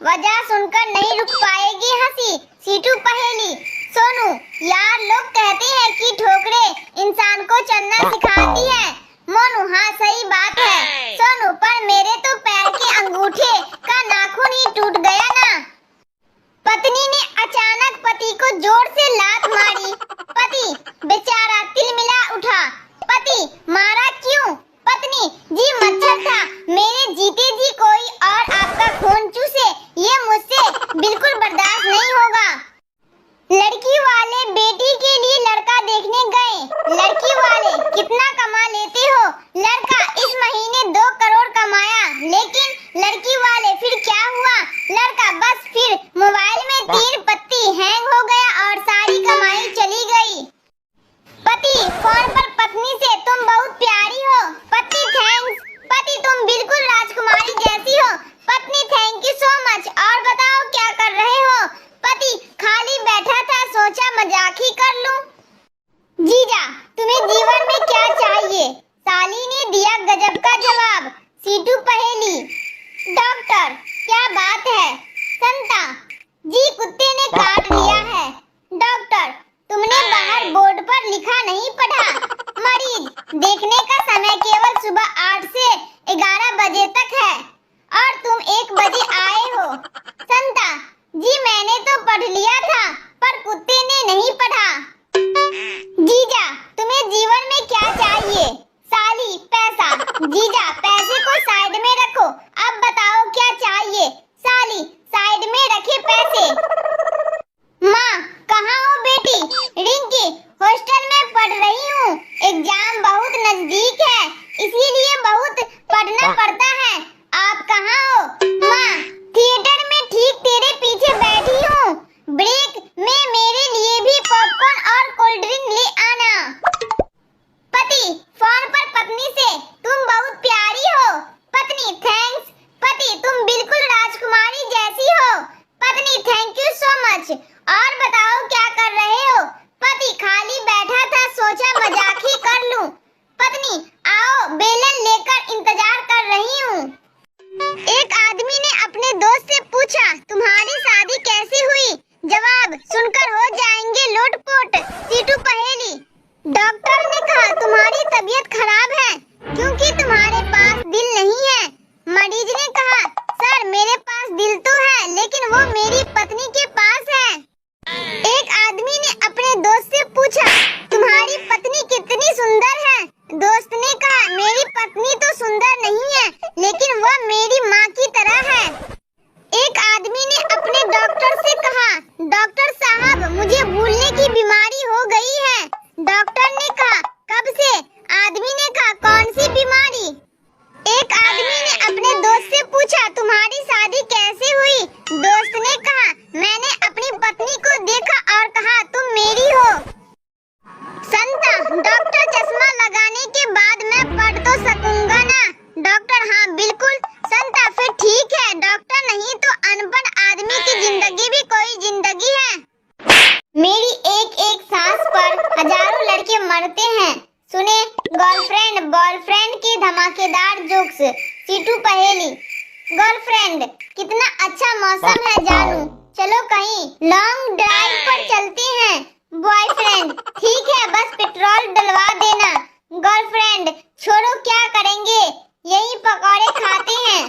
वजह सुनकर नहीं रुक पाएगी हंसी। सीटू पहेली। सोनू, यार लोग कहते हैं कि ठोकरें इंसान को चलना सिखाती है। मोनू, हाँ सही बात है। सोनू, पर मेरे तो पैर के अंगूठे का नाखून ही टूट गया ना। पत्नी ने अचानक पति को जोर से लात मारी। पति बेचारा तिलमिला उठा। पति, मारा क्यों? पत्नी, जी मच्छर था, मेरे जीते जी कोई और आपका खून चूसे, ये मुझसे बिल्कुल बर्दाश्त नहीं होगा। लड़की वाले बेटी के लिए लड़का देखने गए। लड़की वाले, कितना कमा लेते हो? लड़का, इस महीने 2 करोड़ कमाया। लेकिन लड़की वाले, फिर क्या हुआ? लड़का, बस फिर मोबाइल में 3 पत्ती हैंग हो गया और सारी कमाई चली गई। पति फोन पर पत्नी से, तुम बहुत प्यारी हो। पति, थैंक्स। पति, तुम बिल्कुल राजकुमारी जैसी हो। पत्नी, थैंक यू सो मच। और बताओ क्या कर रहे हो? पति, खाली बैठा था, सोचा मजाक ही कर लूं। जीजा, तुम्हें जीवन में क्या चाहिए? साली ने दिया गजब का जवाब। सीटू पहेली। डॉक्टर, क्या बात है? संता, जी कुत्ते ने काट लिया है। डॉक्टर, तुमने बाहर बोर्ड पर लिखा नहीं पढ़ा? मरीज, देखने का समय केवल सुबह 8 से 11 बजे तक है और तुम 1 बजे आए हो। संता, जी मैंने तो पढ़ लिया था, पर कुत्ते ने नहीं पढ़ा। जीजा, तुम्हें जीवन में क्या चाहिए? साली, पैसा। जीजा, पैसे को साइड में रखो, अब बताओ क्या चाहिए? साली, साइड में रखे पैसे। माँ, कहाँ हो बेटी? रिंकी, हॉस्टल में पढ़ रही हूँ, एग्जाम बहुत नजदीक है, इसीलिए बहुत पढ़ना पड़ता है। आप कहाँ हो? माँ, थिएटर में ठीक तेरे पीछे बैठी हूँ। ब्रेक में मेरे लिए भी पॉपकॉर्न और कोल्ड ड्रिंक ले आना। पति फोन पर पत्नी से, तुम बहुत प्यारी हो। पत्नी, थैंक्स। पति, तुम बिल्कुल राजकुमारी जैसी हो। पत्नी, थैंक यू सो मच। और बताओ क्या कर रहे हो? पति, खाली बैठा था, सोचा मजाक ही कर लूं। पत्नी, आओ, बेलन लेकर इंतजार कर रही हूँ। एक आदमी ने अपने दोस्त से पूछा, तुम्हारी शादी कैसे हुई? जवाब सुनकर हो जाएंगे लोटपोट। सीटू पहेली। डॉक्टर ने कहा, तुम्हारी तबीयत खराब है क्योंकि तुम्हारे पास दिल नहीं है। मरीज ने कहा, सर मेरे पास दिल तो है, लेकिन वो मेरी पत्नी के पास है। एक आदमी ने अपने दोस्त से पूछा, तुम्हारी पत्नी कितनी सुंदर है? दोस्त ने कहा, मेरी पत्नी तो सुंदर नहीं है, लेकिन वह मेरी माँ की तरह है। एक आदमी ने अपने डॉक्टर से कहा, डॉक्टर साहब मुझे भूलने की बीमारी हो गई है। डॉक्टर ने कहा, कब से? आदमी ने कहा, कौन सी बीमारी? एक आदमी ने अपने दोस्त से पूछा, तुम्हारी शादी कैसे हुई? दोस्त ने कहा, मैंने अपनी पत्नी को देखा और कहा, तुम मेरी हो। संता, डॉक्टर चश्मा लगाने के बाद मैं पढ़ तो सकूंगा ना? डॉक्टर, हाँ बिल्कुल। संता, फिर ठीक है, डॉक्टर नहीं तो अनपढ़ आदमी की जिंदगी भी कोई जिंदगी है। मेरी एक एक सांस पर हजारों लड़के मरते हैं। सुने गर्लफ्रेंड बॉयफ्रेंड के धमाकेदार जोक्स। सीटू पहेली। गर्लफ्रेंड, कितना अच्छा मौसम है जानू, चलो कहीं लॉन्ग ड्राइव पर चलते हैं। बॉयफ्रेंड, ठीक है, बस पेट्रोल डलवा देना। गर्लफ्रेंड, छोड़ो क्या करेंगे, यही पकौड़े खाते हैं।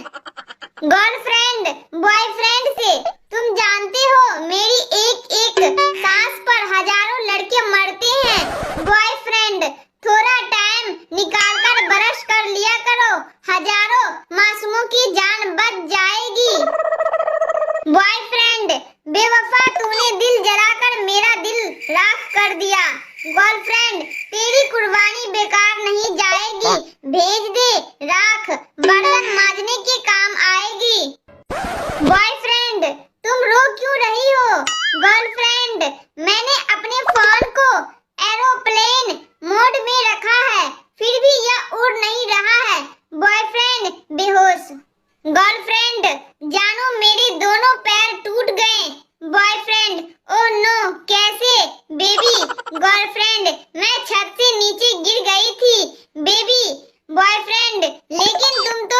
गर्लफ्रेंड बॉयफ्रेंड से, तुम जानते हो मेरी एक एक सांस पर हजारों लड़के मरते हैं। बॉयफ्रेंड, थोड़ा टाइम निकालकर ब्रश कर लिया करो, हजारों मासूमों की जान बच जाएगी। बॉयफ्रेंड, बेवफा तूने दिल जलाकर मेरा दिल राख कर दिया। गर्लफ्रेंड, तेरी कुर्बानी बेकार नहीं जाएगी, भेज दे राख, बर्तन मांजने के काम आएगी। बॉयफ्रेंड, तुम रो क्यों रही हो? गर्लफ्रेंड, मैंने अपने फोन को एरोप्लेन मोड में रखा है, फिर भी यह उड़ नहीं रहा है। बॉयफ्रेंड, बेहोश। गर्लफ्रेंड, जानो मेरे दोनों पैर टूट गए। बॉयफ्रेंड, ओह नो, कैसे? बेबी। गर्लफ्रेंड, मैं छत से नीचे गिर गई थी बेबी। बॉयफ्रेंड, लेकिन तुम तो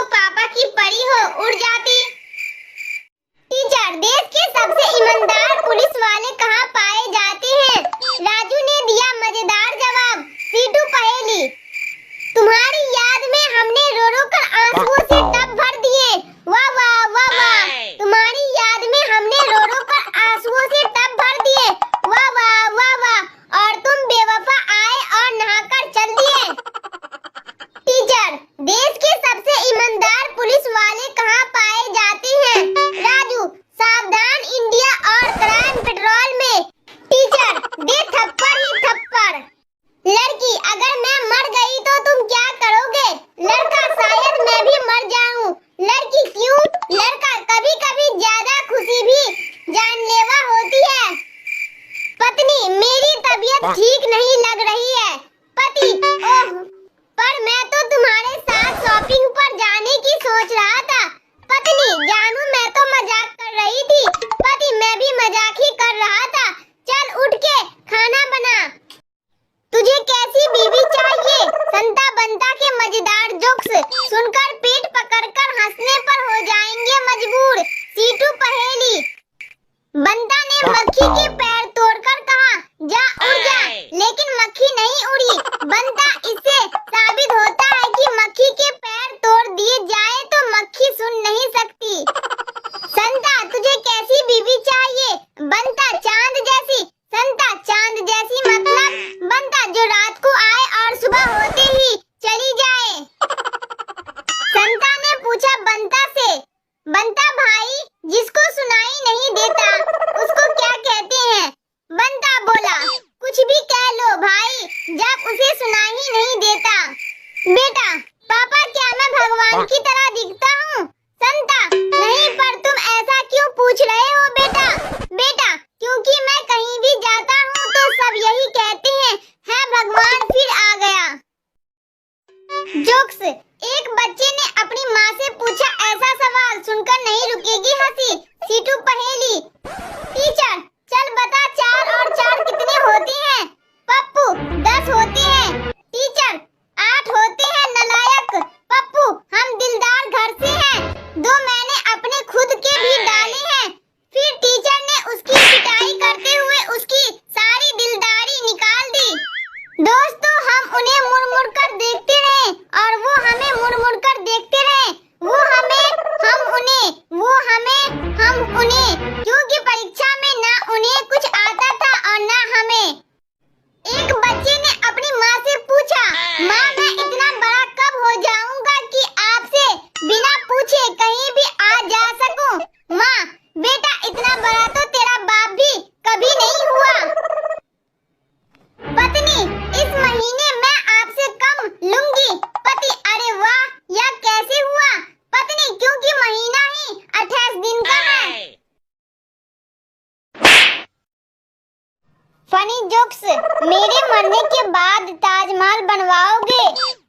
बनवाओगे?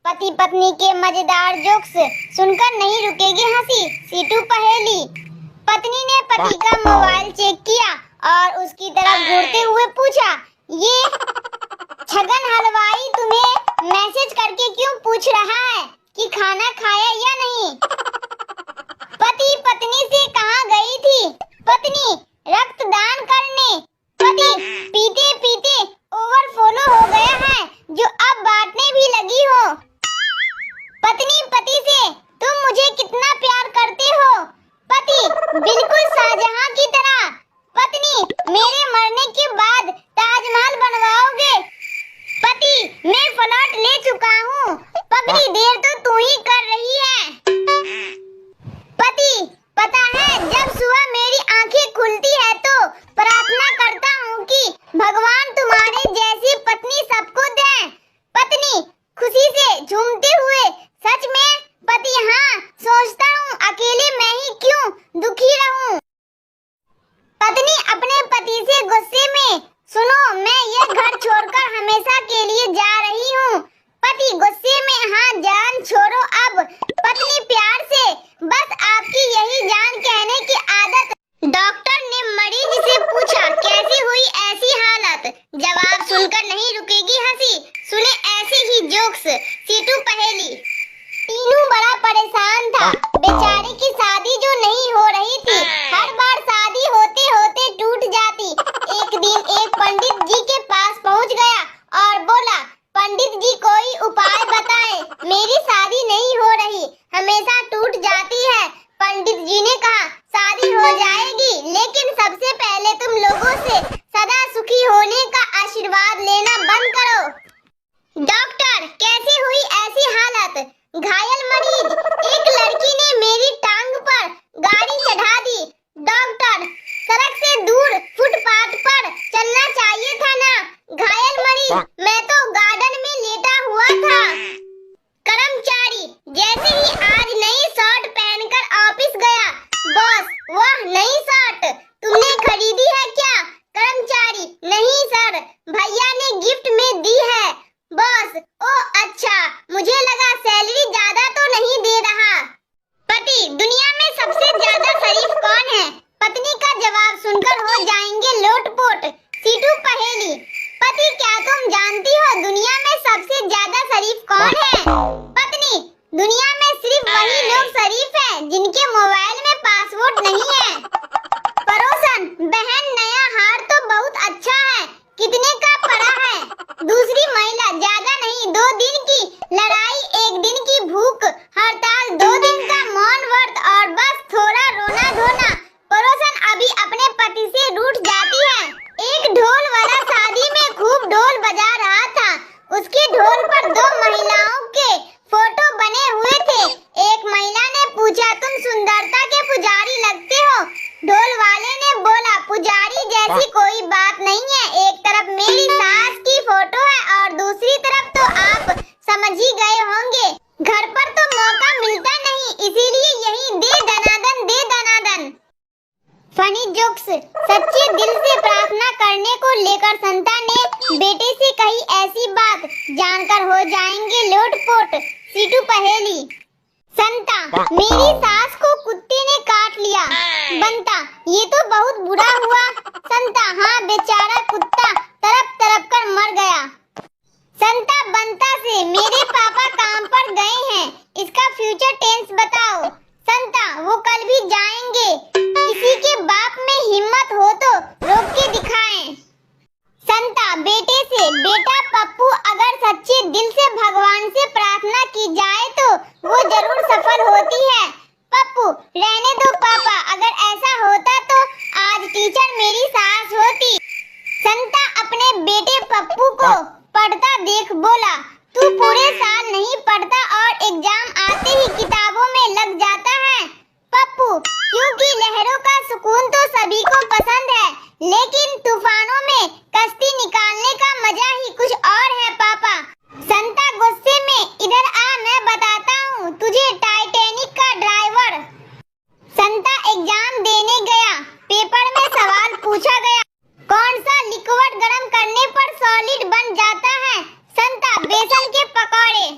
पति पत्नी के मजेदार जोक्स सुनकर नहीं रुकेगी हंसी। सीटू पहेली। पत्नी ने पति का मोबाइल चेक किया और उसकी तरफ घूरते हुए पूछा, ये छगन हलवाई तुम्हें मैसेज करके क्यों पूछ रहा है कि खाना खाया या नहीं? पति पत्नी से कहाँ गई थी? पत्नी रक्तदान करने। पति पीते पीते ओवरफ्लो हो गया है जो अब बांटने भी लगी हो। पत्नी पति से, तुम मुझे कितना प्यार करते हो? पति बिल्कुल शाहजहां की तरह। पत्नी, मेरे मरने के बाद ताजमहल बनवाओगे? पति, मैं फ्लैट ले चुका हूँ, पगली देर तो तू ही कर रही है। पति, पता है जब सुबह मेरी आंखें खुलती है तो प्रार्थना करता हूँ कि भगवान तुम्हारे जैसी पत्नी सबको दे। पत्नी खुशी से झूमते हुए, सच में? पति, हाँ, सोचता हूँ अकेले मैं ही क्यों दुखी रहूं। पत्नी अपने पति से गुस्से में, सुनो, मैं ये घर छोड़कर हमेशा के लिए जा रही हूँ। पति गुस्से में, हाँ जान छोड़ो अब। पत्नी प्यार से, बस आपकी यही जान कहने की आदत। डॉक्टर ने मरीज से पूछा, कैसी हुई ऐसी हालत? जवाब सुनकर नहीं रुकेगी हंसी। सुने ऐसे ही जोक्स। सीटू पहेली। टीनू बड़ा परेशान था। बेचारे की शादी जो नहीं हो रही थी, हर बार शादी होते होते टूट जाती। एक दिन एक पंडित जी के पास पहुंच गया और बोला, पंडित जी कोई उपाय बताएं, मेरी शादी नहीं हो रही, हमेशा टूट जाती है। पंडित जी ने कहा, शादी हो जाएगी, लेकिन सबसे पहले तुम लोगों से सदा सुखी होने का आशीर्वाद लेना बंद करो। डॉक्टर, कैसे हुई ऐसी हालत? घायल मरीज, एक लड़की ने मेरी टांग पर गाड़ी चढ़ा दी। डॉक्टर, सड़क से दूर फुटपाथ पर चलना चाहिए था ना। घायल मरीज, मैं तो गार्डन में लेटा हुआ था। कर्मचारी, जैसे ही आज नई शर्ट पहनकर ऑफिस गया, बॉस, वह नई शर्ट तुमने खरीदी है क्या? कर्मचारी, नहीं सर, भैया ने गिफ्ट में दी है। बॉस, ओ अच्छा, मुझे लगा सैलरी ज्यादा तो नहीं दे रहा। पति, दुनिया में सबसे ज्यादा शरीफ कौन है? पत्नी का जवाब सुनकर हो जाएंगे लोटपोट। सीटू पहेली। पति, क्या तुम जानती हो दुनिया में सबसे ज्यादा शरीफ कौन है? पत्नी, दुनिया में सिर्फ वही लोग शरीफ हैं जिनके मोबाइल में पासवर्ड नहीं है। पड़ोसन, बहन नया हार तो बहुत अच्छा है, कितने का पड़ा है? दूसरी महिला, ज्यादा नहीं, 2 दिन की लड़ाई, 1 दिन की भूख हड़ताल, 2 दिन का मौन व्रत और बस थोड़ा रोना धोना। पड़ोसन अभी अपने पति से रूठ जाती है। एक ढोल वाला शादी में खूब ढोल बजा रहा था। उसके ढोल पर 2 महिलाओं के फोटो बने हुए थे। एक महिला ने पूछा, तुम सुंदरता के पुजारी लगते हो? ढोल वाले ने बोला, पुजारी जैसी कोई बात नहीं है, एक तरफ मेरी सास की फोटो है और दूसरी तरफ तो आप समझ ही गए होंगे, घर पर तो मौका मिलता नहीं, इसीलिए यही दे दनादन, दे दनादन। Funny jokes. सच्चे दिल से प्रार्थना करने को लेकर संता ने बेटे से कही ऐसी बात, जानकर हो जाएंगे लोटपोट। सीटू पहेली। संता, मेरी सास को कुत्ते ने काट लिया। बंता, ये तो बहुत बुरा हुआ। संता, हाँ बेचारा कुत्ता तड़प तड़प कर मर गया। संता बंता से, मेरे पापा काम पर गए हैं, इसका फ्यूचर टेंस बताओ। संता, वो कल भी जाएंगे, किसी के बाप में हिम्मत हो तो रोक के दिखाएं। संता बेटे से, बेटा पप्पू, अगर सच्चे दिल से भगवान से प्रार्थना की जाए तो वो जरूर सफल होती है। पप्पू, रहने दो पापा, अगर ऐसा होता तो आज टीचर मेरी सास होती। संता अपने बेटे पप्पू को पढ़ता देख बोला, तू पूरे साल नहीं पढ़ता और एग्जाम आते ही किताबों में लग जाता है। पप्पू, क्योंकि लहरों का सुकून तो सभी को पसंद है, लेकिन तूफानों में